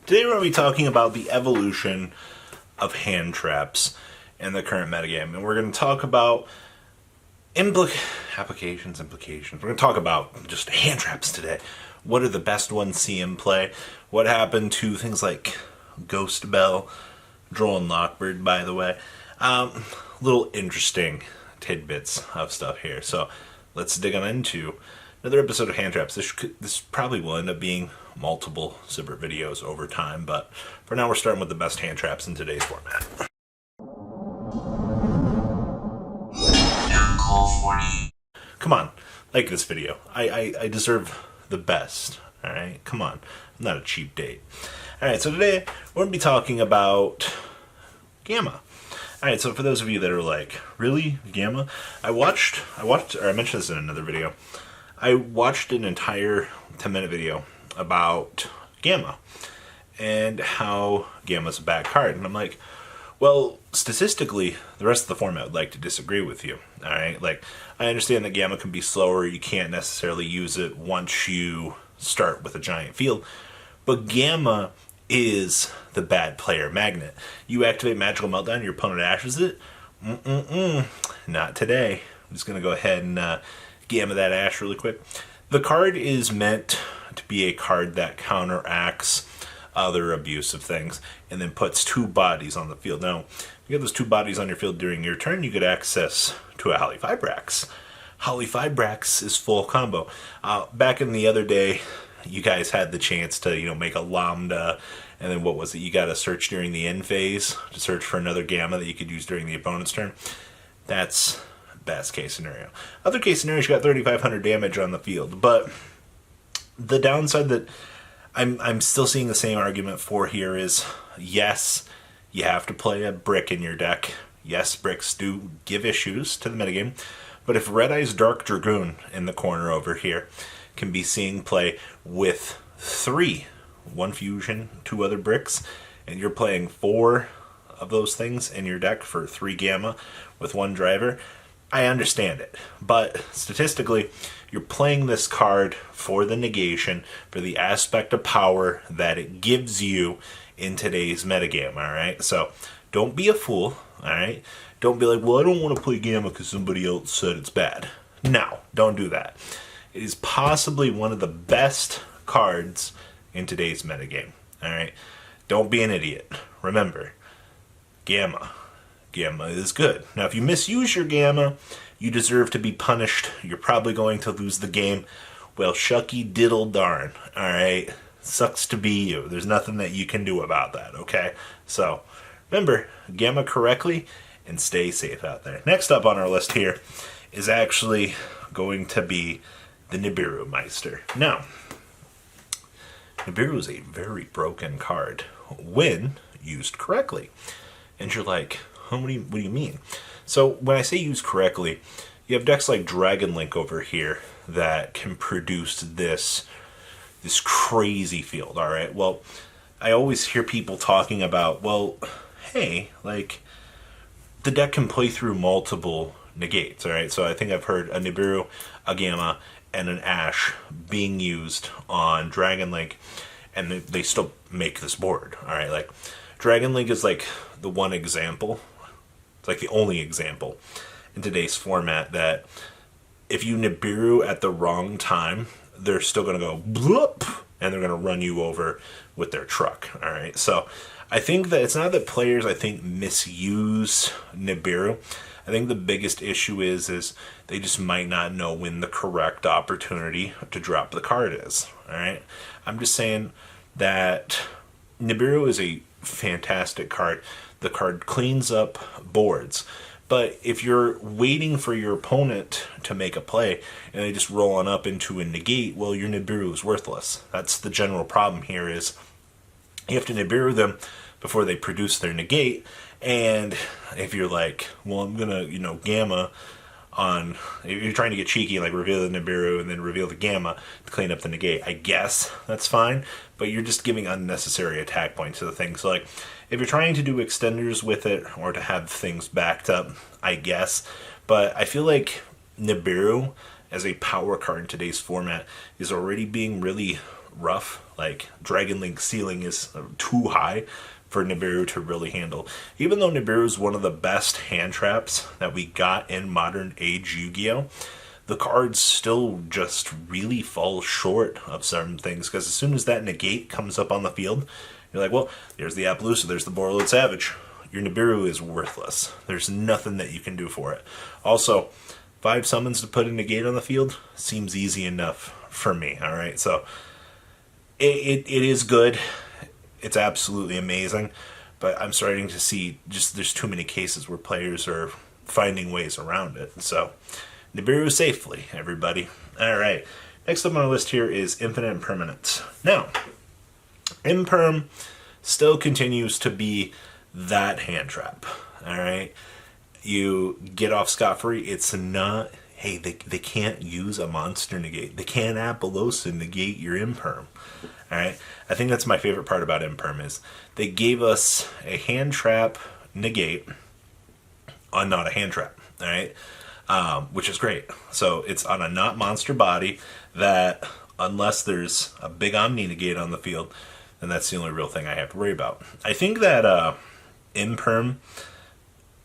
Today we're going to be talking about the evolution of hand traps in the current metagame. And we're going to talk about implications. We're going to talk about just hand traps today. What are the best ones see in play? What happened to things like Ghost Bell, Droll and Lockbird, by the way. Little interesting tidbits of stuff here. So let's dig on into another episode of hand traps. This probably will end up being multiple separate videos over time, but for now we're starting with the best hand traps in today's format. Come on, like this video. I deserve the best, alright? Come on, I'm not a cheap date. Alright, so today we're going to be talking about Gamma. Alright, so for those of you that are like, really? Gamma? I mentioned this in another video. I watched an entire 10-minute video about Gamma and how Gamma's a bad card. And I'm like, well, statistically, the rest of the format would like to disagree with you. Alright, like, I understand that Gamma can be slower. You can't necessarily use it once you start with a giant field. But Gamma is the bad player magnet. You activate Magical Meltdown, your opponent ashes it. Not today. I'm just going to go ahead and Gamma that ash really quick. The card is meant to be a card that counteracts other abusive things and then puts two bodies on the field. Now, if you get those two bodies on your field during your turn, you get access to a Holly Fibrax. Holly Fibrax is full combo. Back in the other day, you guys had the chance to, make a Lambda, and then what was it? You got to search during the end phase to search for another Gamma that you could use during the opponent's turn. That's best case scenario. Other case scenarios, you got 3,500 damage on the field, but the downside that I'm still seeing the same argument for here is, yes, you have to play a brick in your deck. Yes, bricks do give issues to the metagame, but if Red Eye's Dark Dragoon in the corner over here can be seeing play with 1 fusion, 2 other bricks, and you're playing 4 of those things in your deck for 3 Gamma with 1 driver, I understand it. But statistically, you're playing this card for the negation, for the aspect of power that it gives you in today's metagame, alright? So, don't be a fool, alright? Don't be like, well, I don't want to play Gamma because somebody else said it's bad. No, don't do that. It is possibly one of the best cards in today's metagame, alright? Don't be an idiot. Remember, Gamma is good. Now, if you misuse your Gamma, you deserve to be punished. You're probably going to lose the game. Well, shucky diddle darn, alright? Sucks to be you. There's nothing that you can do about that, okay? So, remember, Gamma correctly, and stay safe out there. Next up on our list here is actually going to be the Niburu Meister. Now, Niburu is a very broken card when used correctly. And you're like, what do you mean? So when I say used correctly, you have decks like Dragon Link over here that can produce this crazy field, alright? Well, I always hear people talking about, well, hey, like, the deck can play through multiple negates, alright? So I think I've heard a Niburu, a Gamma, and an Ash being used on Dragon Link, and they still make this board, alright? Like, Dragon Link is like the one example, it's like the only example in today's format that if you Niburu at the wrong time, they're still going to go bloop, and they're going to run you over with their truck, alright? So I think that it's not that players, misuse Niburu. I think the biggest issue is they just might not know when the correct opportunity to drop the card is, alright? I'm just saying that Niburu is a fantastic card. The card cleans up boards. But if you're waiting for your opponent to make a play and they just roll on up into a negate, well, your Niburu is worthless. That's the general problem here is you have to Niburu them before they produce their negate. And if you're like, well, I'm going to, Gamma on, if you're trying to get cheeky, like reveal the Niburu and then reveal the Gamma to clean up the negate, I guess that's fine, but you're just giving unnecessary attack points to the thing. So, like, if you're trying to do extenders with it or to have things backed up, I guess, but I feel like Niburu as a power card in today's format is already being really rough Like, Dragon Link ceiling is too high for Niburu to really handle. Even though Nibiru is one of the best hand traps that we got in modern age Yu-Gi-Oh!, the cards still just really fall short of certain things, because as soon as that negate comes up on the field, you're like, well, there's the Appaloosa, there's the Borreload Savage. Your Niburu is worthless. There's nothing that you can do for it. Also, 5 summons to put a negate on the field seems easy enough for me, alright? So, it is good. It's absolutely amazing. But I'm starting to see just there's too many cases where players are finding ways around it. So, Niburu safely, everybody. Alright. Next up on our list here is Infinite Impermanence. Now, Imperm still continues to be that hand trap. Alright? You get off scot-free. It's not, hey, they can't use a monster negate. They can't Appaloosa negate your Imperm. Alright? I think that's my favorite part about Imperm is they gave us a hand trap negate on not a hand trap. Alright? Which is great. So it's on a not monster body that, unless there's a big Omni negate on the field, then that's the only real thing I have to worry about. I think that Imperm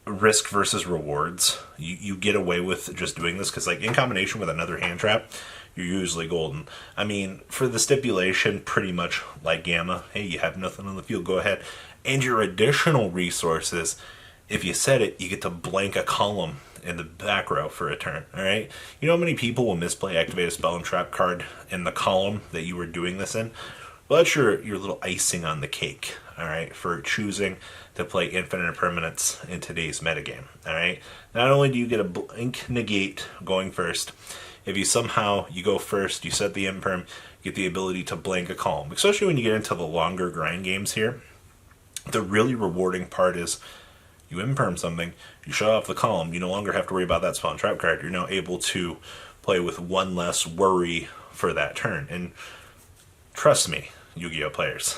risk versus rewards, you get away with just doing this because, like, in combination with another hand trap, you're usually golden. I mean, for the stipulation, pretty much like Gamma, hey, you have nothing on the field, go ahead. And your additional resources, if you set it, you get to blank a column in the back row for a turn, alright? You know how many people will misplay Activate a Spell and Trap card in the column that you were doing this in? Well, that's your little icing on the cake, alright, for choosing to play Infinite Impermanence in today's metagame, alright? Not only do you get a blank negate going first, if you somehow, you go first, you set the Imperm, you get the ability to blank a column. Especially when you get into the longer grind games here, the really rewarding part is you Imperm something, you shut off the column, you no longer have to worry about that spell and trap card. You're now able to play with one less worry for that turn. And trust me, Yu-Gi-Oh! Players,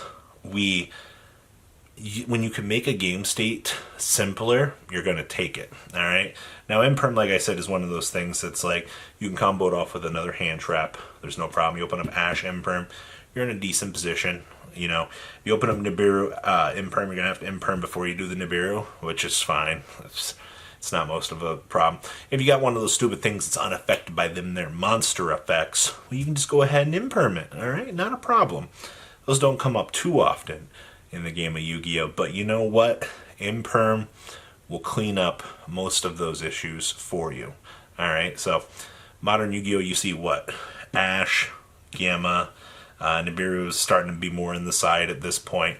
when you can make a game state simpler, you're going to take it, alright? Now, Imperm, like I said, is one of those things that's like, you can combo it off with another hand trap. There's no problem. You open up Ash Imperm, you're in a decent position. You know, if you open up Niburu Imperm, you're going to have to Imperm before you do the Niburu, which is fine. It's not most of a problem. If you got one of those stupid things that's unaffected by their monster effects, well, you can just go ahead and Imperm it, alright? Not a problem. Those don't come up too often in the game of Yu-Gi-Oh! But you know what? Imperm will clean up most of those issues for you. Alright, so modern Yu-Gi-Oh! You see what? Ash, Gamma, Nibiru is starting to be more in the side at this point,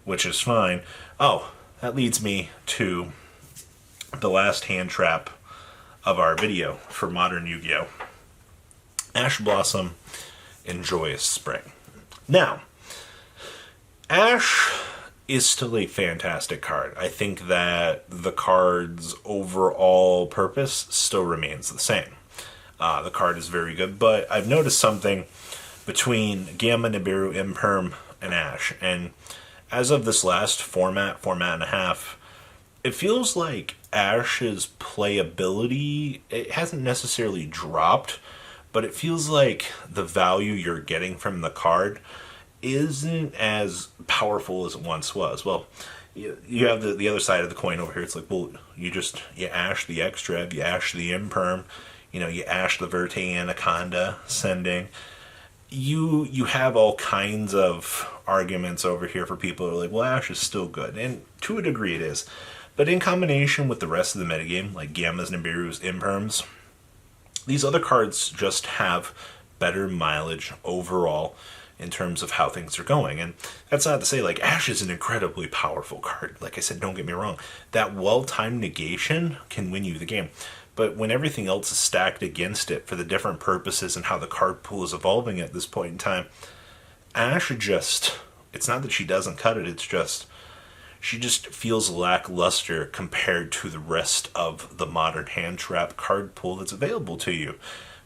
which is fine. Oh, that leads me to the last hand trap of our video for modern Yu-Gi-Oh! Ash Blossom and Joyous Spring. Now, Ash is still a fantastic card. I think that the card's overall purpose still remains the same. The card is very good, but I've noticed something between Gamma, Nibiru, Imperm, and Ash. And as of this last format and a half, it feels like Ash's playability, it hasn't necessarily dropped, but it feels like the value you're getting from the card isn't as powerful as it once was. Well, you have the other side of the coin over here. It's like, well, you Ash the Extra, you Ash the Imperm, you Ash the Verte Anaconda sending. You have all kinds of arguments over here for people who are like, well, Ash is still good. And to a degree it is. But in combination with the rest of the metagame, like Gammas, Nibirus, Imperms, these other cards just have better mileage overall in terms of how things are going. And that's not to say, like, Ash is an incredibly powerful card. Like I said, don't get me wrong. That well-timed negation can win you the game. But when everything else is stacked against it for the different purposes and how the card pool is evolving at this point in time, Ash just, it's not that she doesn't cut it, it's just, she just feels lackluster compared to the rest of the modern hand trap card pool that's available to you.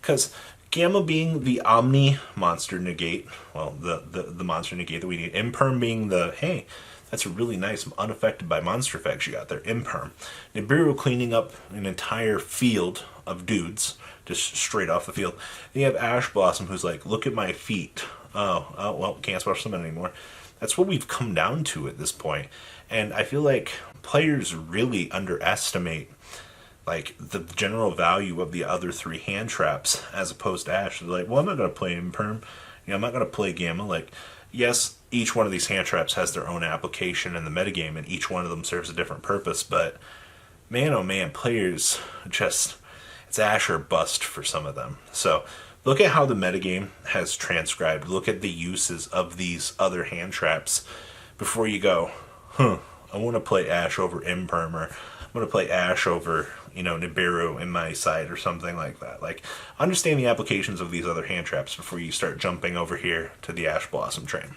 Because Gamma being the Omni monster negate, well, the monster negate that we need, Imperm being the, hey, that's a really nice, unaffected by monster effects you got there, Imperm. Nibiru cleaning up an entire field of dudes, just straight off the field. And you have Ash Blossom, who's like, look at my feet. Oh, well, can't special summon anymore. That's what we've come down to at this point. And I feel like players really underestimate like the general value of the other three hand traps as opposed to Ash. They're like, well, I'm not gonna play Imperm. I'm not gonna play Gamma. Like, yes, each one of these hand traps has their own application in the metagame, and each one of them serves a different purpose. But man, oh man, players just it's Ash or bust for some of them. So look at how the metagame has transcribed. Look at the uses of these other hand traps before you go, I want to play Ash over Imperm, or I'm going to play Ash over, Niburu in my side or something like that. Like, understand the applications of these other hand traps before you start jumping over here to the Ash Blossom train.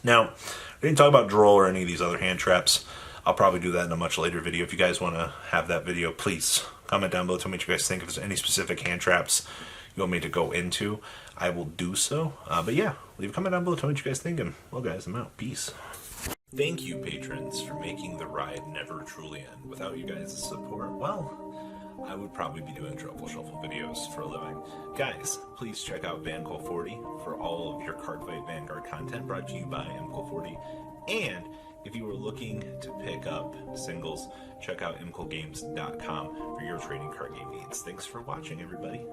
Now, we didn't talk about Droll or any of these other hand traps. I'll probably do that in a much later video. If you guys want to have that video, please comment down below. Tell me what you guys think. If there's any specific hand traps you want me to go into, I will do so. But yeah, leave a comment down below. Tell me what you guys think. And, well, guys, I'm out. Peace. Thank you, patrons, for making the ride never truly end. Without you guys' support, well, I would probably be doing Truffle Shuffle videos for a living. Guys, please check out VanCole40 for all of your Cardfight Vanguard content brought to you by MCole40. And if you are looking to pick up singles, check out mcolegames.com for your trading card game needs. Thanks for watching, everybody.